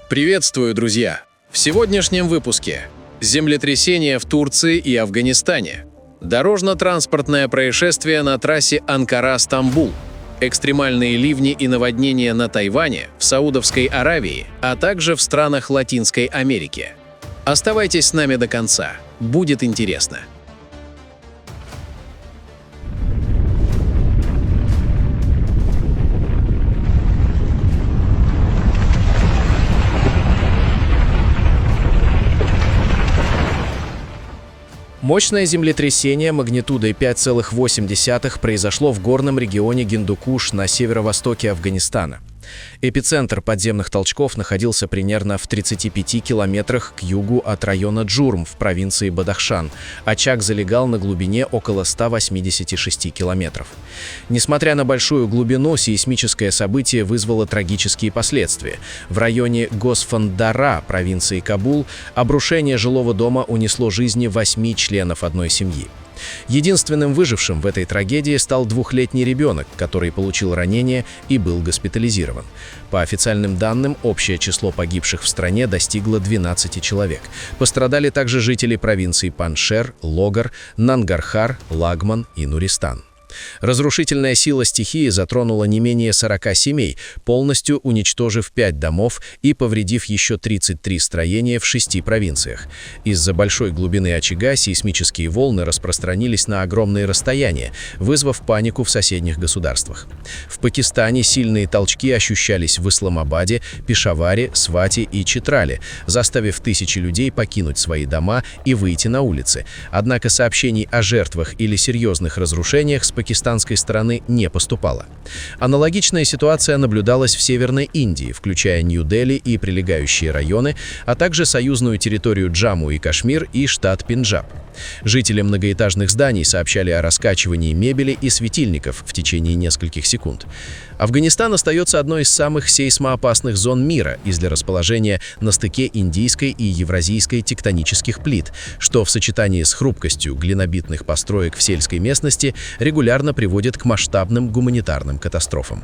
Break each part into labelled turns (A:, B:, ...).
A: Приветствую, друзья! В сегодняшнем выпуске землетрясения в Турции и Афганистане, дорожно-транспортное происшествие на трассе Анкара-Стамбул, экстремальные ливни и наводнения на Тайване, в Саудовской Аравии, а также в странах Латинской Америки. Оставайтесь с нами до конца, будет интересно.
B: Мощное землетрясение магнитудой 5,8 произошло в горном регионе Гиндукуш на северо-востоке Афганистана. Эпицентр подземных толчков находился примерно в 35 километрах к югу от района Джурм в провинции Бадахшан. Очаг залегал на глубине около 186 километров. Несмотря на большую глубину, сейсмическое событие вызвало трагические последствия. В районе Госфандара провинции Кабул обрушение жилого дома унесло жизни 8 членов одной семьи. Единственным выжившим в этой трагедии стал двухлетний ребенок, который получил ранение и был госпитализирован. По официальным данным, общее число погибших в стране достигло 12 человек. Пострадали также жители провинций Паншер, Логар, Нангархар, Лагман и Нуристан. Разрушительная сила стихии затронула не менее 40 семей, полностью уничтожив 5 домов и повредив еще 33 строения в 6 провинциях. Из-за большой глубины очага сейсмические волны распространились на огромные расстояния, вызвав панику в соседних государствах. В Пакистане сильные толчки ощущались в Исламабаде, Пешаваре, Свате и Читрале, заставив тысячи людей покинуть свои дома и выйти на улицы. Однако сообщений о жертвах или серьезных разрушениях с пакистанской стороны не поступало. Аналогичная ситуация наблюдалась в Северной Индии, включая Нью-Дели и прилегающие районы, а также союзную территорию Джамму и Кашмир и штат Пенджаб. Жители многоэтажных зданий сообщали о раскачивании мебели и светильников в течение нескольких секунд. Афганистан остается одной из самых сейсмоопасных зон мира из-за расположения на стыке индийской и евразийской тектонических плит, что в сочетании с хрупкостью глинобитных построек в сельской местности регулярно приводит к масштабным гуманитарным катастрофам.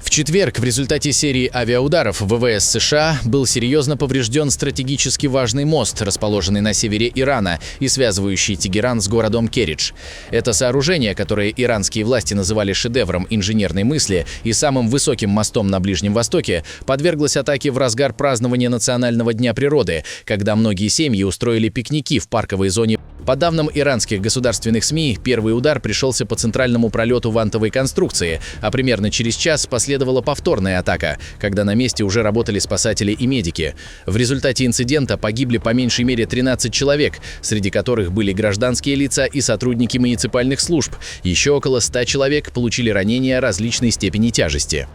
C: В четверг в результате серии авиаударов ВВС США был серьезно поврежден стратегически важный мост, расположенный на севере Ирана и связывающий Тегеран с городом Керидж. Это сооружение, которое иранские власти называли шедевром инженерной мысли и самым высоким мостом на Ближнем Востоке, подверглось атаке в разгар празднования Национального дня природы, когда многие семьи устроили пикники в парковой зоне. По данным иранских государственных СМИ, первый удар пришелся по центральному пролету вантовой конструкции, а примерно через час последовала повторная атака, когда на месте уже работали спасатели и медики. В результате инцидента погибли по меньшей мере 13 человек, среди которых были гражданские лица и сотрудники муниципальных служб. Еще около 100 человек получили ранения различной степени тяжести.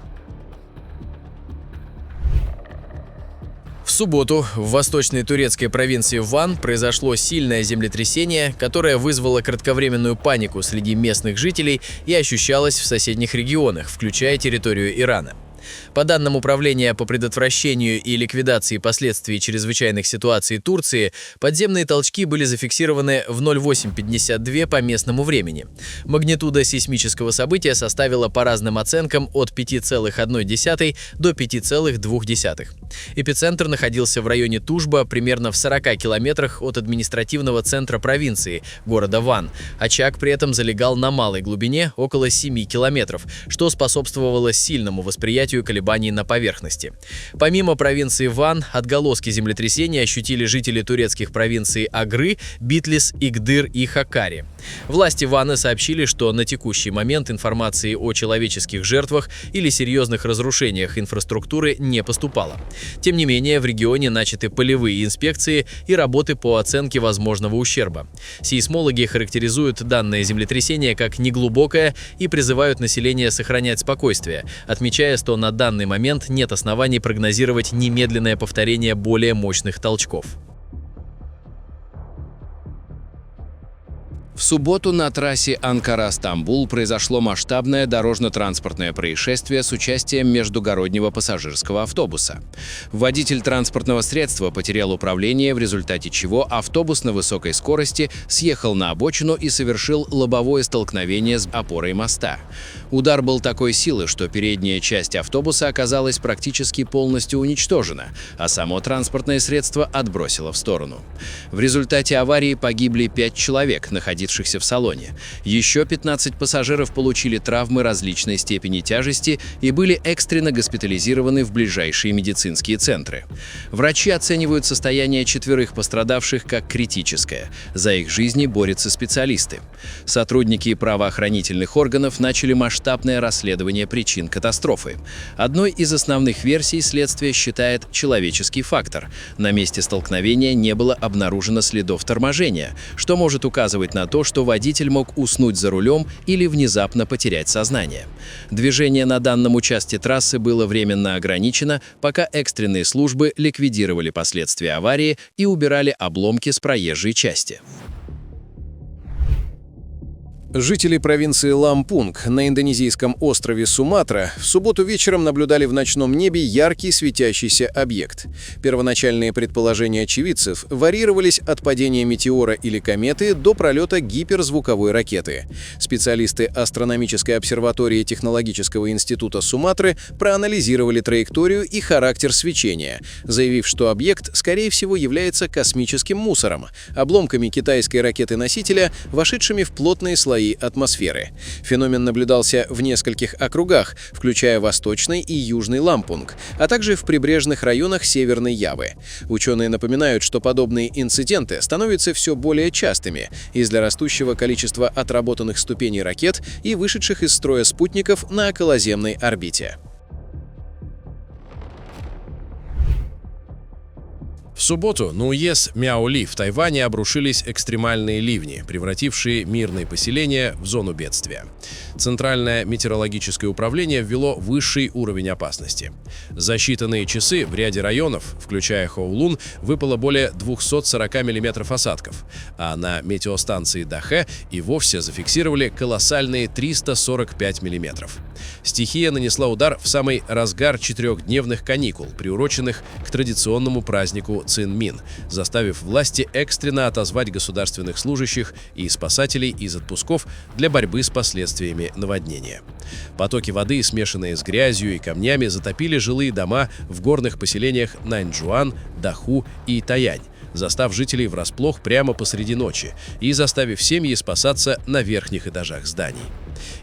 B: В субботу в восточной турецкой провинции Ван произошло сильное землетрясение, которое вызвало кратковременную панику среди местных жителей и ощущалось в соседних регионах, включая территорию Ирана. По данным Управления по предотвращению и ликвидации последствий чрезвычайных ситуаций Турции, подземные толчки были зафиксированы в 08:52 по местному времени. Магнитуда сейсмического события составила по разным оценкам от 5,1 до 5,2. Эпицентр находился в районе Тушба, примерно в 40 километрах от административного центра провинции, города Ван. Очаг при этом залегал на малой глубине, около 7 километров, что способствовало сильному восприятию колебаний на поверхности. Помимо провинции Ван, отголоски землетрясения ощутили жители турецких провинций Агры, Битлис, Игдыр и Хакари. Власти Вана сообщили, что на текущий момент информации о человеческих жертвах или серьезных разрушениях инфраструктуры не поступало. Тем не менее, в регионе начаты полевые инспекции и работы по оценке возможного ущерба. Сейсмологи характеризуют данное землетрясение как неглубокое и призывают население сохранять спокойствие, отмечая, что на данный момент нет оснований прогнозировать немедленное повторение более мощных толчков. В субботу на трассе Анкара-Стамбул произошло масштабное дорожно-транспортное происшествие с участием междугороднего пассажирского автобуса. Водитель транспортного средства потерял управление, в результате чего автобус на высокой скорости съехал на обочину и совершил лобовое столкновение с опорой моста. Удар был такой силы, что передняя часть автобуса оказалась практически полностью уничтожена, а само транспортное средство отбросило в сторону. В результате аварии погибли 5 человек, находившихся в салоне. Еще 15 пассажиров получили травмы различной степени тяжести и были экстренно госпитализированы в ближайшие медицинские центры. Врачи оценивают состояние 4 пострадавших как критическое. За их жизни борются специалисты. Сотрудники правоохранительных органов начали масштабное расследование причин катастрофы. Одной из основных версий следствие считает человеческий фактор. На месте столкновения не было обнаружено следов торможения, что может указывать на то, что водитель мог уснуть за рулем или внезапно потерять сознание. Движение на данном участке трассы было временно ограничено, пока экстренные службы ликвидировали последствия аварии и убирали обломки с проезжей части.
A: Жители провинции Лампунг на индонезийском острове Суматра в субботу вечером наблюдали в ночном небе яркий светящийся объект. Первоначальные предположения очевидцев варьировались от падения метеора или кометы до пролета гиперзвуковой ракеты. Специалисты астрономической обсерватории Технологического института Суматры проанализировали траекторию и характер свечения, заявив, что объект, скорее всего, является космическим мусором, обломками китайской ракеты-носителя, вошедшими в плотные слои атмосферы. Феномен наблюдался в нескольких округах, включая Восточный и Южный Лампунг, а также в прибрежных районах Северной Явы. Ученые напоминают, что подобные инциденты становятся все более частыми из-за растущего количества отработанных ступеней ракет и вышедших из строя спутников на околоземной орбите.
D: В субботу на УЕС Мяоли в Тайване обрушились экстремальные ливни, превратившие мирные поселения в зону бедствия. Центральное метеорологическое управление ввело высший уровень опасности. За считанные часы в ряде районов, включая Хоулун, выпало более 240 мм осадков, а на метеостанции Дахэ и вовсе зафиксировали колоссальные 345 мм. Стихия нанесла удар в самый разгар 4-дневных каникул, приуроченных к традиционному празднику Цинмин, заставив власти экстренно отозвать государственных служащих и спасателей из отпусков для борьбы с последствиями наводнения. Потоки воды, смешанные с грязью и камнями, затопили жилые дома в горных поселениях Наньчжуан, Даху и Таянь, застав жителей врасплох прямо посреди ночи и заставив семьи спасаться на верхних этажах зданий.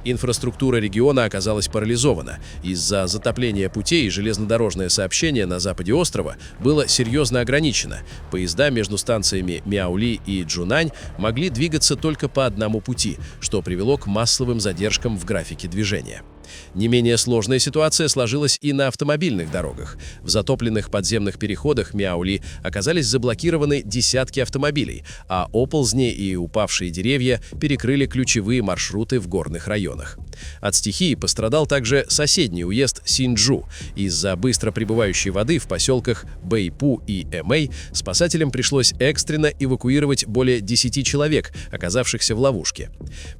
D: Инфраструктура региона оказалась парализована. Из-за затопления путей железнодорожное сообщение на западе острова было серьезно ограничено. Поезда между станциями Мяоли и Джунань могли двигаться только по одному пути, что привело к массовым задержкам в графике движения. Не менее сложная ситуация сложилась и на автомобильных дорогах. В затопленных подземных переходах Мяоли оказались заблокированы десятки автомобилей, а оползни и упавшие деревья перекрыли ключевые маршруты в горных районах. От стихии пострадал также соседний уезд Синьчжу. Из-за быстро прибывающей воды в поселках Бэйпу и Эмэй спасателям пришлось экстренно эвакуировать более 10 человек, оказавшихся в ловушке.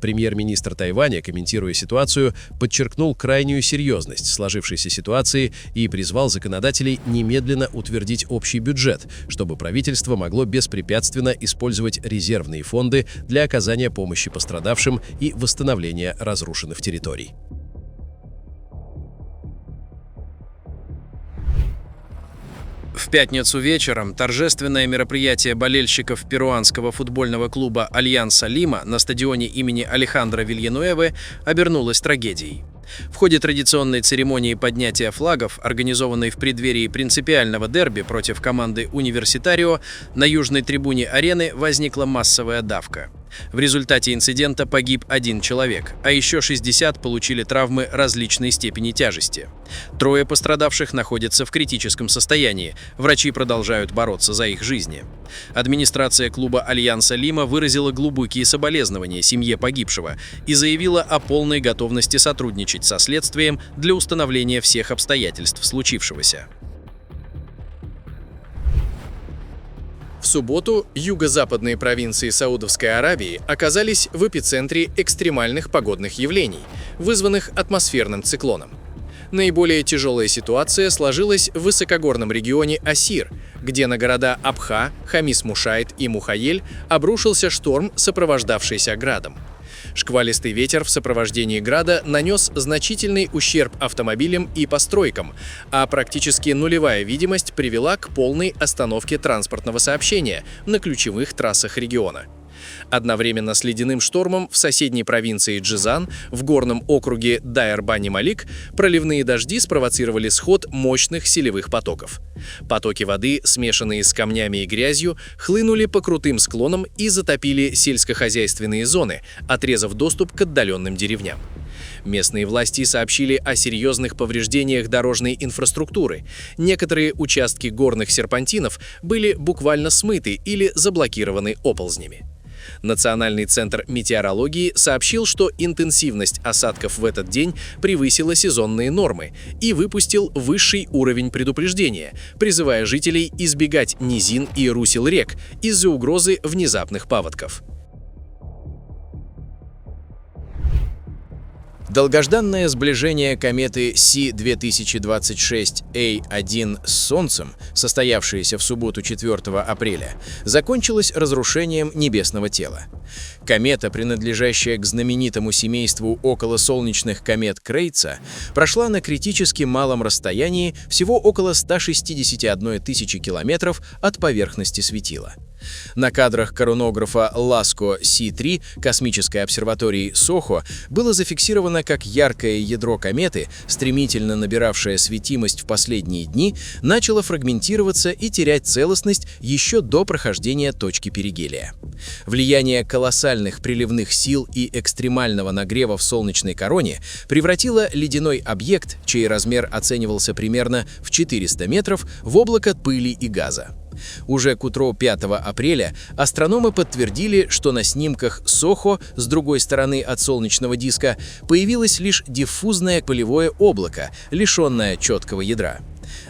D: Премьер-министр Тайваня, комментируя ситуацию, подчеркнул крайнюю серьезность сложившейся ситуации и призвал законодателей немедленно утвердить общий бюджет, чтобы правительство могло беспрепятственно использовать резервные фонды для оказания помощи пострадавшим и восстановления разрушенных территорий.
E: В пятницу вечером торжественное мероприятие болельщиков перуанского футбольного клуба «Альянса Лима» на стадионе имени Алехандро Вильянуэвы обернулось трагедией. В ходе традиционной церемонии поднятия флагов, организованной в преддверии принципиального дерби против команды «Университарио», на южной трибуне арены возникла массовая давка. В результате инцидента погиб 1 человек, а еще 60 получили травмы различной степени тяжести. 3 пострадавших находятся в критическом состоянии, врачи продолжают бороться за их жизни. Администрация клуба «Альянса Лима» выразила глубокие соболезнования семье погибшего и заявила о полной готовности сотрудничать со следствием для установления всех обстоятельств случившегося.
B: В субботу юго-западные провинции Саудовской Аравии оказались в эпицентре экстремальных погодных явлений, вызванных атмосферным циклоном. Наиболее тяжелая ситуация сложилась в высокогорном регионе Асир, где на города Абха, Хамис-Мушайт и Мухаель обрушился шторм, сопровождавшийся градом. Шквалистый ветер в сопровождении града нанес значительный ущерб автомобилям и постройкам, а практически нулевая видимость привела к полной остановке транспортного сообщения на ключевых трассах региона. Одновременно с ледяным штормом в соседней провинции Джизан, в горном округе Дайр-Бани-Малик, проливные дожди спровоцировали сход мощных селевых потоков. Потоки воды, смешанные с камнями и грязью, хлынули по крутым склонам и затопили сельскохозяйственные зоны, отрезав доступ к отдаленным деревням. Местные власти сообщили о серьезных повреждениях дорожной инфраструктуры. Некоторые участки горных серпантинов были буквально смыты или заблокированы оползнями. Национальный центр метеорологии сообщил, что интенсивность осадков в этот день превысила сезонные нормы и выпустил высший уровень предупреждения, призывая жителей избегать низин и русел рек из-за угрозы внезапных паводков.
C: Долгожданное сближение кометы Си-2026A1 с Солнцем, состоявшееся в субботу 4 апреля, закончилось разрушением небесного тела. Комета, принадлежащая к знаменитому семейству околосолнечных комет Крейца, прошла на критически малом расстоянии, всего около 161 тысячи километров от поверхности светила. На кадрах коронографа LASCO C3 космической обсерватории Сохо было зафиксировано, как яркое ядро кометы, стремительно набиравшее светимость в последние дни, начало фрагментироваться и терять целостность еще до прохождения точки перигелия. Влияние колоссальных приливных сил и экстремального нагрева в солнечной короне превратило ледяной объект, чей размер оценивался примерно в 400 метров, в облако пыли и газа. Уже к утру 5 апреля астрономы подтвердили, что на снимках Сохо с другой стороны от солнечного диска появилось лишь диффузное пылевое облако, лишенное четкого ядра.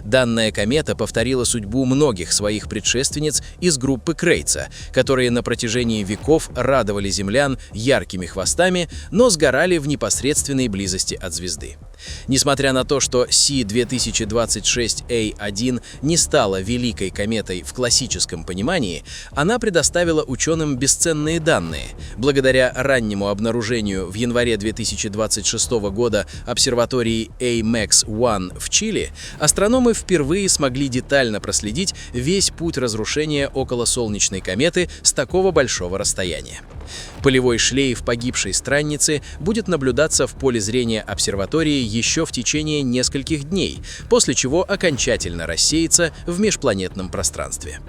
C: Данная комета повторила судьбу многих своих предшественниц из группы Крейца, которые на протяжении веков радовали землян яркими хвостами, но сгорали в непосредственной близости от звезды. Несмотря на то, что Си-2026A1 не стала великой кометой в классическом понимании, она предоставила ученым бесценные данные. Благодаря раннему обнаружению в январе 2026 года обсерватории AMAX-1 в Чили, астрономы впервые смогли детально проследить весь путь разрушения околосолнечной кометы с такого большого расстояния. Пылевой шлейф погибшей странницы будет наблюдаться в поле зрения обсерватории еще в течение нескольких дней, после чего окончательно рассеется в межпланетном пространстве.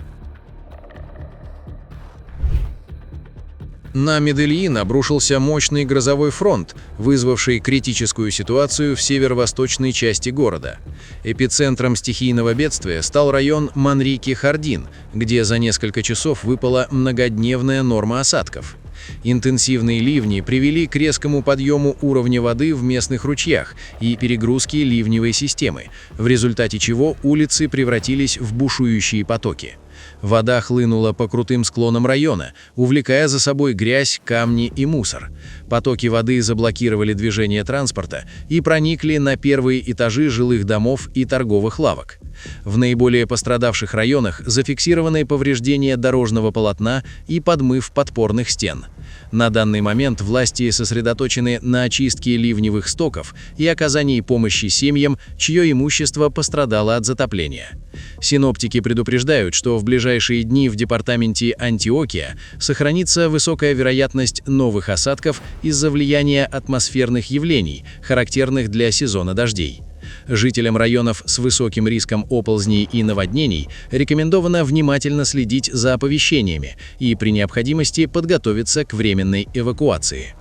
B: На Медельин обрушился мощный грозовой фронт, вызвавший критическую ситуацию в северо-восточной части города. Эпицентром стихийного бедствия стал район Манрике-Хардин, где за несколько часов выпала многодневная норма осадков. Интенсивные ливни привели к резкому подъему уровня воды в местных ручьях и перегрузке ливневой системы, в результате чего улицы превратились в бушующие потоки. Вода хлынула по крутым склонам района, увлекая за собой грязь, камни и мусор. Потоки воды заблокировали движение транспорта и проникли на первые этажи жилых домов и торговых лавок. В наиболее пострадавших районах зафиксированы повреждения дорожного полотна и подмыв подпорных стен. На данный момент власти сосредоточены на очистке ливневых стоков и оказании помощи семьям, чье имущество пострадало от затопления. Синоптики предупреждают, что в ближайшие дни в департаменте Антиокия сохранится высокая вероятность новых осадков из-за влияния атмосферных явлений, характерных для сезона дождей. Жителям районов с высоким риском оползней и наводнений рекомендовано внимательно следить за оповещениями и при необходимости подготовиться к временной эвакуации.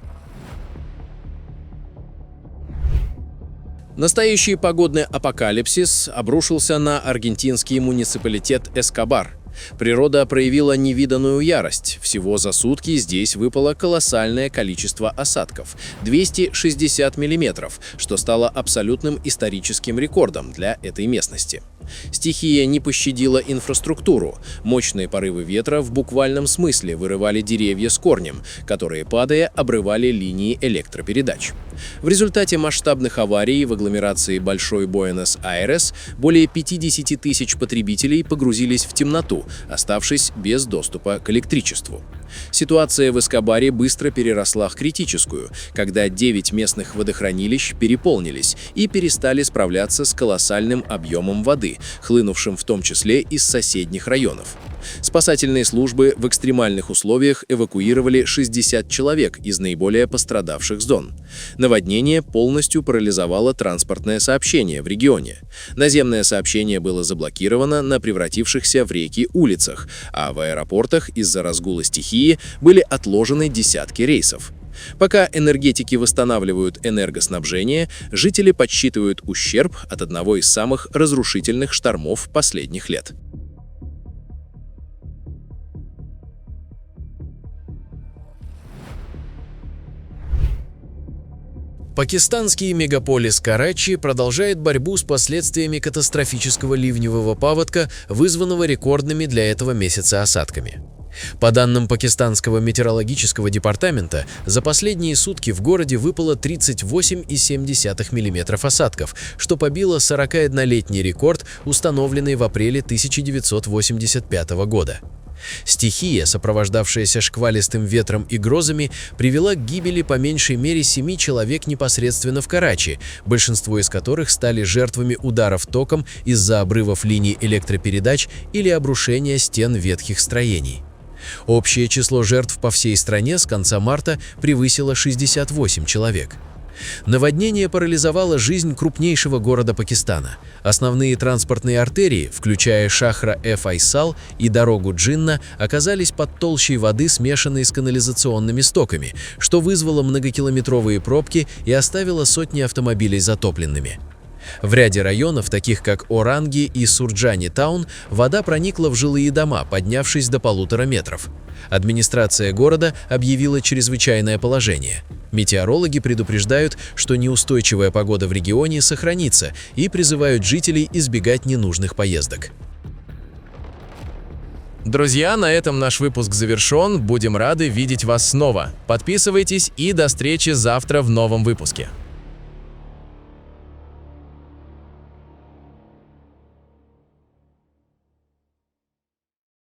E: Настоящий погодный апокалипсис обрушился на аргентинский муниципалитет Эскобар.
A: Природа проявила невиданную ярость. Всего за сутки здесь выпало колоссальное количество осадков – 260 мм, что стало абсолютным историческим рекордом для этой местности. Стихия не пощадила инфраструктуру. Мощные порывы ветра в буквальном смысле вырывали деревья с корнем, которые, падая, обрывали линии электропередач. В результате масштабных аварий в агломерации Большой Буэнос-Айрес более 50 тысяч потребителей погрузились в темноту, оставшись без доступа к электричеству. Ситуация в Эскобаре быстро переросла в критическую, когда 9 местных водохранилищ переполнились и перестали справляться с колоссальным объемом воды, хлынувшим в том числе из соседних районов. Спасательные службы в экстремальных условиях эвакуировали 60 человек из наиболее пострадавших зон. Наводнение полностью парализовало транспортное сообщение в регионе. Наземное сообщение было заблокировано на превратившихся в реки улицах, а в аэропортах из-за разгула стихии были отложены десятки рейсов. Пока энергетики восстанавливают энергоснабжение, жители подсчитывают ущерб от одного из самых разрушительных штормов последних лет.
B: Пакистанский мегаполис Карачи продолжает борьбу с последствиями катастрофического ливневого паводка, вызванного рекордными для этого месяца осадками. По данным пакистанского метеорологического департамента, за последние сутки в городе выпало 38,7 мм осадков, что побило 41-летний рекорд, установленный в апреле 1985 года. Стихия, сопровождавшаяся шквалистым ветром и грозами, привела к гибели по меньшей мере 7 человек непосредственно в Карачи, большинство из которых стали жертвами ударов током из-за обрывов линий электропередач или обрушения стен ветхих строений. Общее число жертв по всей стране с конца марта превысило 68 человек. Наводнение парализовало жизнь крупнейшего города Пакистана. Основные транспортные артерии, включая Шахра-э-Файсал и дорогу Джинна, оказались под толщей воды, смешанной с канализационными стоками, что вызвало многокилометровые пробки и оставило сотни автомобилей затопленными. В ряде районов, таких как Оранги и Сурджани-таун, вода проникла в жилые дома, поднявшись до 1,5 метров. Администрация города объявила чрезвычайное положение. Метеорологи предупреждают, что неустойчивая погода в регионе сохранится, и призывают жителей избегать ненужных поездок. Друзья, на этом наш выпуск завершен. Будем рады видеть вас снова. Подписывайтесь и до встречи завтра в новом выпуске.